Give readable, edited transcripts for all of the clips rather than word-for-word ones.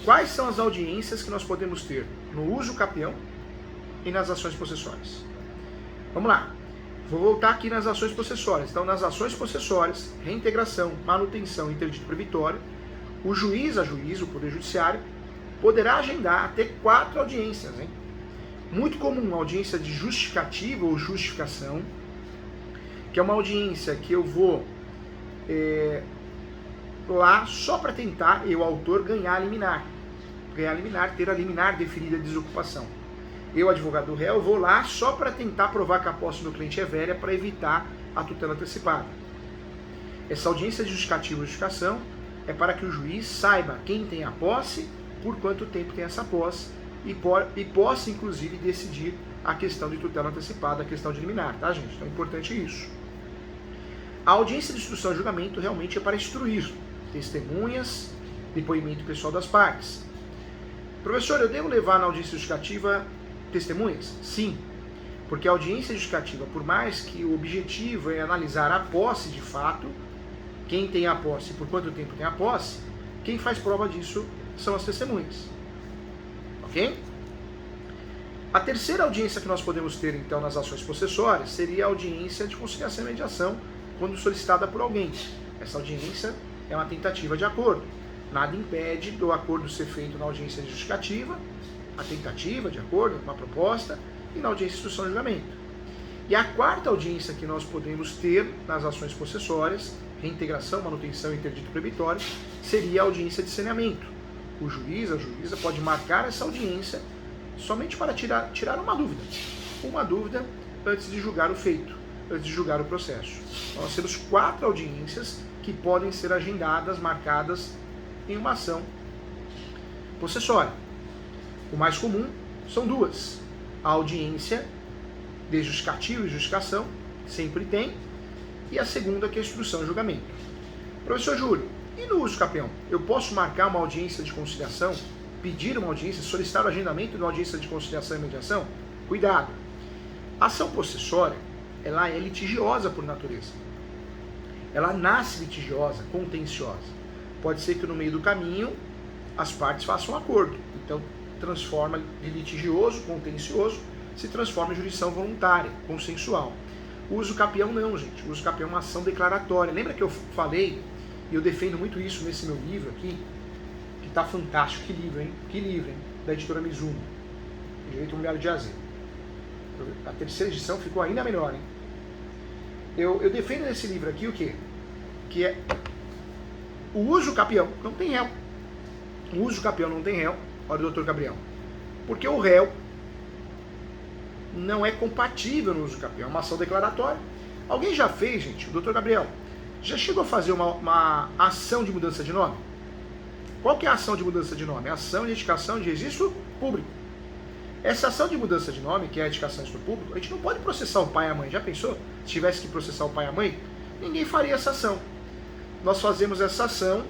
Quais são as audiências que nós podemos ter no uso capião e nas ações possessórias? Vamos lá. Vou voltar aqui nas ações possessórias. Então, nas ações possessórias, reintegração, manutenção e interdito proibitório, o juiz, a juíza, o Poder Judiciário, poderá agendar até 4 audiências. Hein? Muito comum, audiência de justificativa ou justificação, que é uma audiência que eu vou lá só para tentar, eu, autor, ganhar liminar, ter a liminar deferida de desocupação. Eu, advogado do réu, vou lá só para tentar provar que a posse do cliente é velha para evitar a tutela antecipada. Essa audiência de justificativa ou justificação é para que o juiz saiba quem tem a posse, por quanto tempo tem essa posse e possa, inclusive, decidir a questão de tutela antecipada, a questão de liminar, tá, gente? Então é importante isso. A audiência de instrução e julgamento realmente é para instruir testemunhas, depoimento pessoal das partes. Professor, eu devo levar na audiência justificativa testemunhas? Sim, porque a audiência justificativa, por mais que o objetivo é analisar a posse de fato, quem tem a posse e por quanto tempo tem a posse, quem faz prova disso são as testemunhas. Ok? A terceira audiência que nós podemos ter, então, nas ações possessórias seria a audiência de conciliação e mediação, quando solicitada por alguém. Essa audiência é uma tentativa de acordo. Nada impede do acordo ser feito na audiência de justificativa, a tentativa de acordo, uma proposta, e na audiência de instrução e julgamento. E a quarta audiência que nós podemos ter nas ações possessórias, reintegração, manutenção e interdito proibitório, seria a audiência de saneamento. O juiz, a juíza, pode marcar essa audiência somente para tirar uma dúvida antes de julgar o feito, antes de julgar o processo. Então, nós temos 4 audiências que podem ser agendadas, marcadas em uma ação possessória. O mais comum são 2. A audiência de justificativa e justificação, sempre tem, e a segunda que é a instrução e julgamento. Professor Júlio, e no uso capião? Eu posso marcar uma audiência de conciliação, pedir uma audiência, solicitar o agendamento de uma audiência de conciliação e mediação? Cuidado! A ação possessória, ela é litigiosa por natureza. Ela nasce litigiosa, contenciosa. Pode ser que no meio do caminho as partes façam um acordo. Então, transforma de litigioso, contencioso, se transforma em jurisdição voluntária, consensual. O uso capião não, gente. O uso capião é uma ação declaratória. Lembra que eu falei, e eu defendo muito isso nesse meu livro aqui, que tá fantástico. Que livro, hein? Que livro, hein? Da editora Mizuno. Direito Imobiliário de AZ. A terceira edição ficou ainda melhor, hein? Eu defendo nesse livro aqui o quê? Que é o uso capião não tem réu. O uso capião não tem réu. Olha o doutor Gabriel. Porque o réu não é compatível no uso capião. É uma ação declaratória. Alguém já fez, gente? O doutor Gabriel já chegou a fazer uma ação de mudança de nome? Qual que é a ação de mudança de nome? É a ação de indicação de registro público. Essa ação de mudança de nome, que é a indicação de registro público, a gente não pode processar o pai e a mãe. Já pensou? Se tivesse que processar o pai e a mãe, ninguém faria essa ação. Nós fazemos essa ação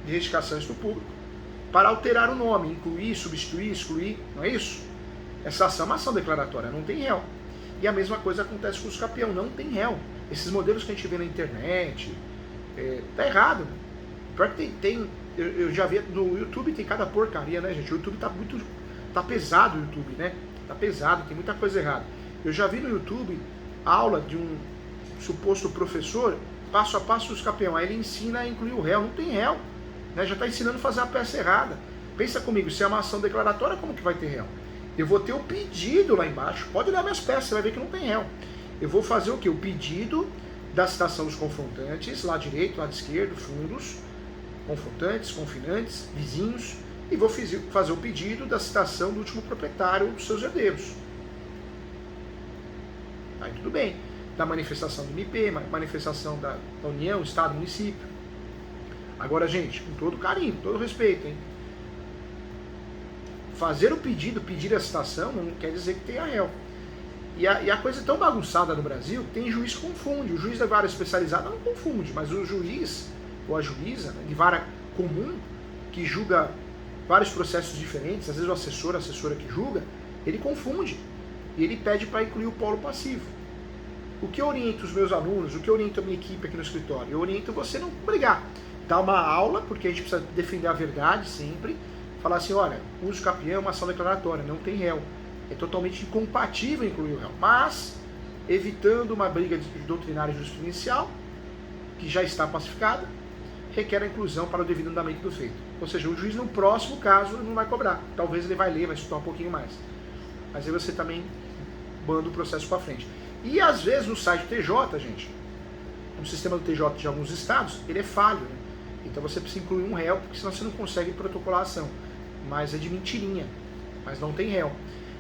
de indicação de registro público para alterar o nome, incluir, substituir, excluir, não é isso? Essa ação é uma ação declaratória, não tem réu. E a mesma coisa acontece com os capião, não tem réu. Esses modelos que a gente vê na internet, tá errado. Pior que eu já vi no YouTube, tem cada porcaria, né, gente? O YouTube tá pesado, o YouTube, né? Tá pesado, tem muita coisa errada. Eu já vi no YouTube aula de um suposto professor, passo a passo dos capião. Aí ele ensina a incluir o réu, não tem réu. Né? Já está ensinando a fazer a peça errada. Pensa comigo, se é uma ação declaratória, como que vai ter réu? Eu vou ter o pedido lá embaixo. Pode olhar minhas peças, você vai ver que não tem réu. Eu vou fazer o quê? O pedido da citação dos confrontantes, lado direito, lado esquerdo, fundos, confrontantes, confinantes, vizinhos, e vou fazer o pedido da citação do último proprietário dos seus herdeiros. Aí tudo bem. Da manifestação do MP, manifestação da União, Estado, Município. Agora, gente, com todo carinho, com todo respeito, hein? Fazer o pedido, pedir a citação, não quer dizer que tenha réu. E a coisa é tão bagunçada no Brasil que tem juiz que confunde. O juiz da vara especializada não confunde, mas o juiz ou a juíza, né, de vara comum, que julga vários processos diferentes, às vezes o assessor, a assessora que julga, ele confunde. E ele pede para incluir o polo passivo. O que eu oriento os meus alunos, o que eu oriento a minha equipe aqui no escritório? Eu oriento você não brigar. Dá uma aula, porque a gente precisa defender a verdade sempre, falar assim, olha, uso capião é uma ação declaratória, não tem réu. É totalmente incompatível incluir o réu, mas evitando uma briga doutrinária e jurisprudencial, que já está pacificada, requer a inclusão para o devido andamento do feito. Ou seja, o juiz no próximo caso não vai cobrar. Talvez ele vai ler, vai estudar um pouquinho mais. Mas aí você também manda o processo para frente. E às vezes no site TJ, gente, o sistema do TJ de alguns estados, ele é falho, né? Então você precisa incluir um réu, porque senão você não consegue protocolar a ação. Mas é de mentirinha, mas não tem réu.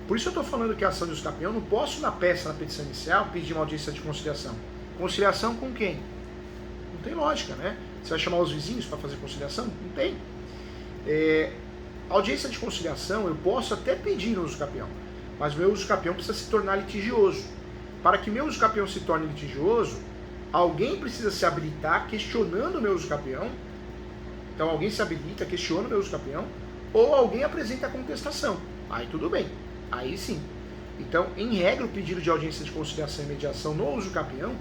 Por isso eu estou falando que a ação de uso capião, eu não posso na petição inicial, pedir uma audiência de conciliação. Conciliação com quem? Não tem lógica, né? Você vai chamar os vizinhos para fazer conciliação? Não tem. Audiência de conciliação eu posso até pedir no uso capião, mas meu uso capião precisa se tornar litigioso. Para que meu uso capião se torne litigioso, alguém precisa se habilitar questionando o meu uso capião. Então alguém se habilita, questiona o meu uso capião, ou alguém apresenta a contestação. Aí tudo bem, aí sim. Então, em regra, o pedido de audiência de conciliação e mediação no uso capião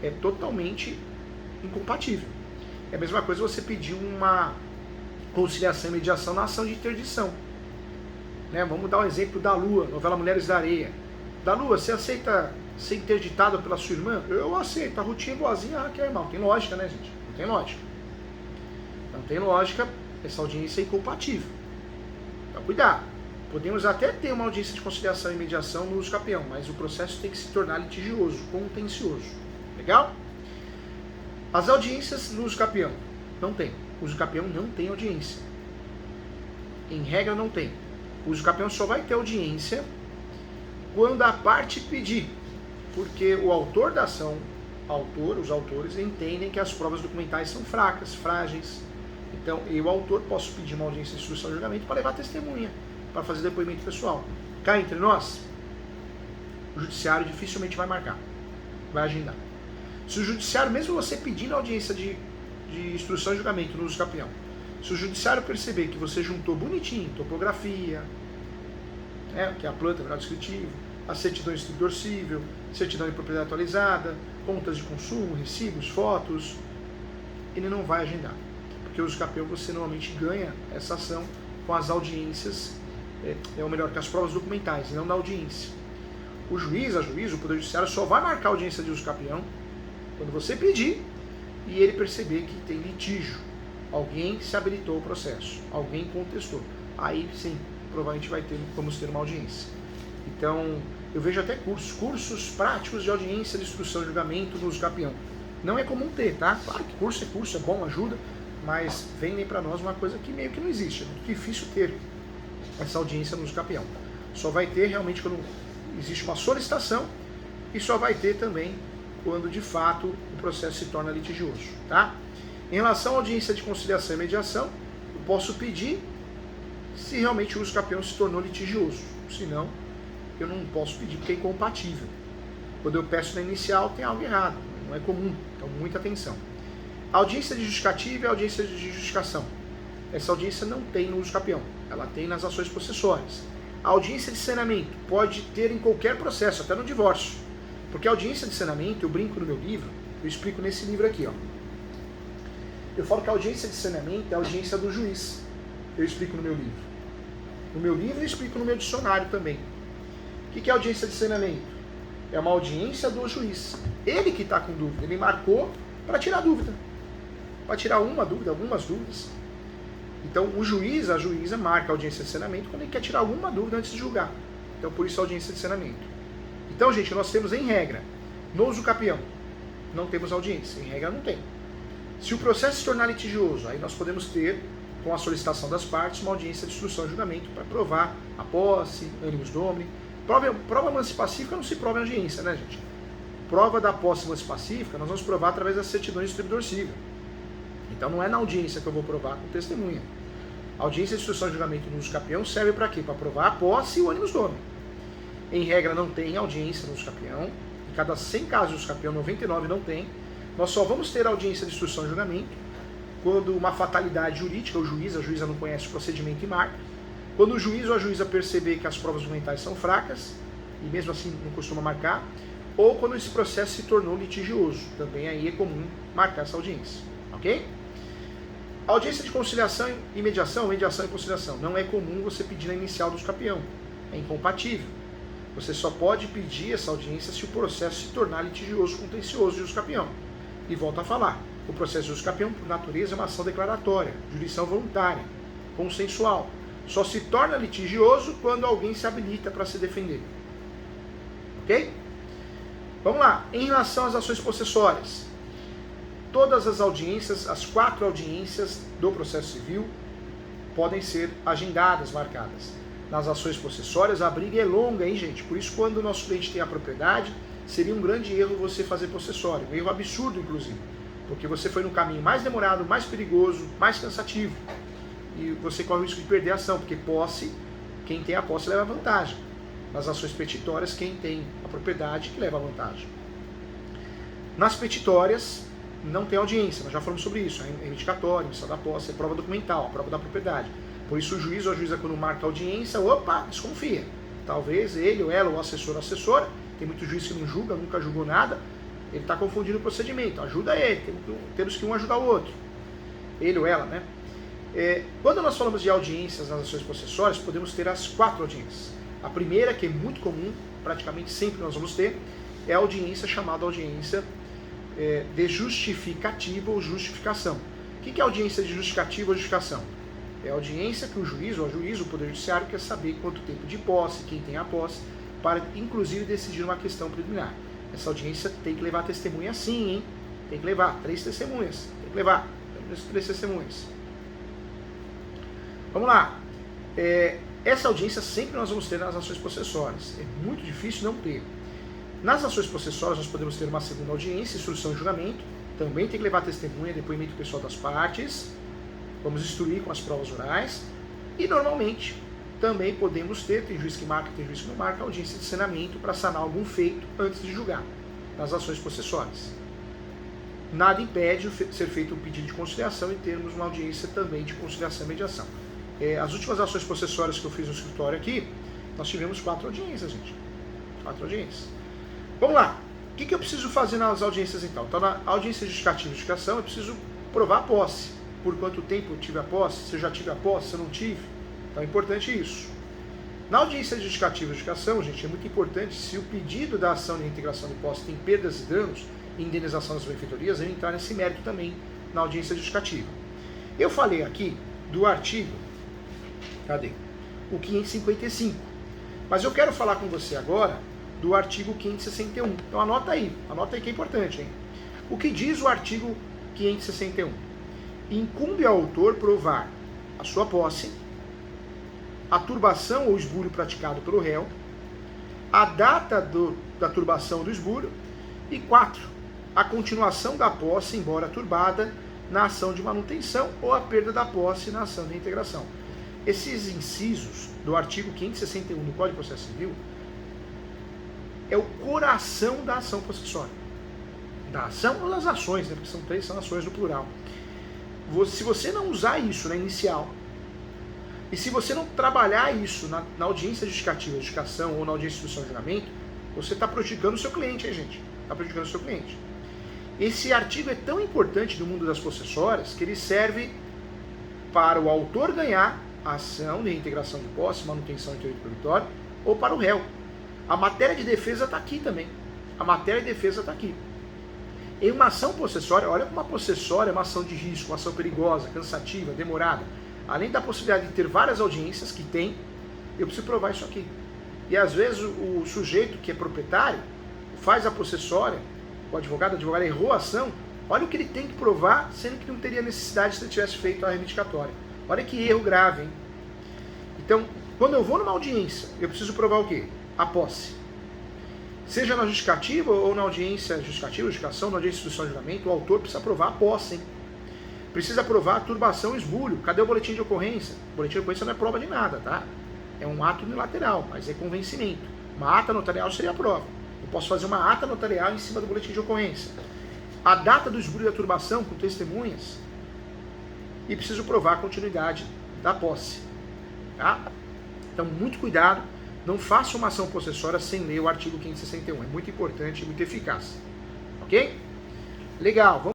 é totalmente incompatível. É a mesma coisa você pedir uma conciliação e mediação na ação de interdição. Né? Vamos dar um exemplo da Lua, novela Mulheres da Areia. Da Lua, você aceita ser interditado pela sua irmã? Eu aceito, a Rutinha é boazinha, que é irmão. Tem lógica, né, gente? Não tem lógica. Não tem lógica, essa audiência é incompatível. Então, cuidado. Podemos até ter uma audiência de conciliação e mediação no uso capião, mas o processo tem que se tornar litigioso, contencioso. Legal? As audiências no uso capião. Não tem. O uso capião não tem audiência. Em regra, não tem. O uso capião só vai ter audiência quando a parte pedir. Porque o autor da ação, os autores, entendem que as provas documentais são fracas, frágeis. Então, eu, autor, posso pedir uma audiência de instrução e julgamento para levar testemunha, para fazer depoimento pessoal. Cá entre nós, o judiciário dificilmente vai marcar, vai agendar. Se o judiciário, mesmo você pedindo audiência de instrução e julgamento no uso capião, se o judiciário perceber que você juntou bonitinho topografia, que é a planta, grau descritivo, a certidão de distribuidor civil, certidão de propriedade atualizada, contas de consumo, recibos, fotos, ele não vai agendar. Porque o uso capião você normalmente ganha essa ação com as audiências, ou melhor, com as provas documentais, não na audiência. O juiz, o Poder Judiciário, só vai marcar a audiência de uso capião quando você pedir e ele perceber que tem litígio. Alguém se habilitou ao processo, alguém contestou. Aí sim, provavelmente vamos ter uma audiência. Então, eu vejo até cursos práticos de audiência de instrução e julgamento no uso capião. Não é comum ter, tá? Claro que curso, é bom, ajuda, mas vendem para nós uma coisa que meio que não existe. É muito difícil ter essa audiência no uso capião. Só vai ter realmente quando existe uma solicitação e só vai ter também quando de fato o processo se torna litigioso, tá? Em relação à audiência de conciliação e mediação, eu posso pedir se realmente o uso capião se tornou litigioso. Senão, eu não posso pedir porque é incompatível. Quando eu peço na inicial, tem algo errado. Não é comum. Então, muita atenção. A audiência de justificativa e a audiência de justificação. Essa audiência não tem no uso capião. Ela tem nas ações possessórias. A audiência de saneamento pode ter em qualquer processo, até no divórcio. Porque a audiência de saneamento, eu brinco no meu livro, eu explico nesse livro aqui, ó. Eu falo que a audiência de saneamento é a audiência do juiz. Eu explico no meu livro. No meu livro eu explico no meu dicionário também. O que é audiência de saneamento? É uma audiência do juiz. Ele que está com dúvida. Ele marcou para tirar dúvida. Para tirar uma dúvida, algumas dúvidas. Então o juiz, a juíza, marca a audiência de saneamento quando ele quer tirar alguma dúvida antes de julgar. Então por isso a audiência de saneamento. Então, gente, nós temos em regra, no uso capião, não temos audiência. Em regra não tem. Se o processo se tornar litigioso, aí nós podemos ter, com a solicitação das partes, uma audiência de instrução e julgamento para provar a posse, ânimos domini. Prova lance pacífica não se prova em audiência, né, gente? Prova da posse lance pacífica nós vamos provar através das certidões de distribuidor civil. Então não é na audiência que eu vou provar com testemunha. A audiência de instrução e julgamento no uso capião serve para quê? Para provar a posse e o ânimos domini. Em regra não tem audiência no uso capião. Em cada 100 casos do uso capião, 99 não tem. Nós só vamos ter audiência de instrução e julgamento quando uma fatalidade jurídica, o juiz, a juíza não conhece o procedimento e marca. Quando o juiz ou a juíza perceber que as provas documentais são fracas, e mesmo assim não costuma marcar, ou quando esse processo se tornou litigioso, também aí é comum marcar essa audiência, ok? Audiência de conciliação e mediação e conciliação. Não é comum você pedir na inicial do campeão. É incompatível. Você só pode pedir essa audiência se o processo se tornar litigioso, contencioso de usucapião. E volto a falar, o processo de usucapião, por natureza, é uma ação declaratória, jurisdição voluntária, consensual. Só se torna litigioso quando alguém se habilita para se defender. Ok? Vamos lá. Em relação às ações possessórias, todas as audiências, as 4 audiências do processo civil, podem ser agendadas, marcadas. Nas ações possessórias, a briga é longa, hein, gente? Por isso, quando o nosso cliente tem a propriedade, seria um grande erro você fazer possessório. Um erro absurdo, inclusive. Porque você foi no caminho mais demorado, mais perigoso, mais cansativo. E você corre o risco de perder a ação, porque posse, quem tem a posse leva vantagem. Nas ações petitórias, quem tem a propriedade que leva vantagem. Nas petitórias, não tem audiência, nós já falamos sobre isso. É reivindicatório, emissão da posse, é prova documental, a prova da propriedade. Por isso o juiz ou a juíza, quando marca a audiência, opa, desconfia. Talvez ele ou ela, ou assessor ou assessora, tem muito juiz que não julga, nunca julgou nada, ele está confundindo o procedimento. Ajuda ele, temos que um ajudar o outro. Ele ou ela, né? Quando nós falamos de audiências nas ações possessórias, podemos ter as 4 audiências. A primeira, que é muito comum, praticamente sempre nós vamos ter, é a audiência chamada audiência de justificativa ou justificação. O que é audiência de justificativa ou justificação? É a audiência que o juiz ou a juíza, o Poder Judiciário, quer saber quanto tempo de posse, quem tem a posse, para inclusive decidir uma questão preliminar. Essa audiência tem que levar testemunha sim, hein? Tem que levar 3 testemunhas. Tem que levar 3 testemunhas. Vamos lá. Essa audiência sempre nós vamos ter nas ações possessórias. É muito difícil não ter. Nas ações possessórias nós podemos ter uma segunda audiência, instrução e julgamento. Também tem que levar testemunha, depoimento pessoal das partes. Vamos instruir com as provas orais. E normalmente também podemos ter, tem juiz que marca, tem juiz que não marca, audiência de discernimento para sanar algum feito antes de julgar, nas ações possessórias. Nada impede ser feito um pedido de conciliação e termos uma audiência também de conciliação e mediação. As últimas ações possessórias que eu fiz no escritório aqui, nós tivemos 4 audiências, gente. 4 audiências. Vamos lá. O que eu preciso fazer nas audiências então? Então, na audiência justificativa e justificação, eu preciso provar a posse. Por quanto tempo eu tive a posse? Se eu já tive a posse, se eu não tive? Então é importante isso. Na audiência justificativa e justificação, gente, é muito importante, se o pedido da ação de reintegração de posse tem perdas e danos e indenização das benfeitorias, eu entrar nesse mérito também na audiência justificativa. Eu falei aqui do artigo, cadê? O 555. Mas eu quero falar com você agora do artigo 561. Então anota aí que é importante, hein? O que diz o artigo 561? Incumbe ao autor provar a sua posse, a turbação ou esbulho praticado pelo réu, a data da turbação ou do esbulho, e 4, a continuação da posse, embora turbada, na ação de manutenção ou a perda da posse na ação de integração. Esses incisos do artigo 561 do Código de Processo Civil é o coração da ação possessória. Da ação ou das ações, né? Porque são 3, são ações no plural. Se você não usar isso na inicial, e se você não trabalhar isso na audiência justificativa, justificação ou na audiência de instrução e julgamento, você está prejudicando o seu cliente, hein, gente? Está prejudicando o seu cliente. Esse artigo é tão importante no mundo das possessórias que ele serve para o autor ganhar a ação de reintegração de posse, manutenção em direito proibitório, ou para o réu. A matéria de defesa está aqui também. A matéria de defesa está aqui. Em uma ação possessória, olha como uma possessória é uma ação de risco, uma ação perigosa, cansativa, demorada. Além da possibilidade de ter várias audiências, que tem, eu preciso provar isso aqui. E às vezes o sujeito que é proprietário faz a possessória, o advogado errou a ação, olha o que ele tem que provar, sendo que não teria necessidade se ele tivesse feito a reivindicatória. Olha que erro grave, hein? Então, quando eu vou numa audiência, eu preciso provar o quê? A posse. Seja na justificativa ou na audiência justificativa, justificação, na audiência de instrução e julgamento, o autor precisa provar a posse, hein? Precisa provar a turbação e esbulho. Cadê o boletim de ocorrência? O boletim de ocorrência não é prova de nada, tá? É um ato unilateral, mas é convencimento. Uma ata notarial seria a prova. Eu posso fazer uma ata notarial em cima do boletim de ocorrência. A data do esbulho e da turbação com testemunhas. E preciso provar a continuidade da posse. Tá? Então, muito cuidado. Não faça uma ação possessória sem ler o artigo 561. É muito importante e muito eficaz. Ok? Legal. Vamos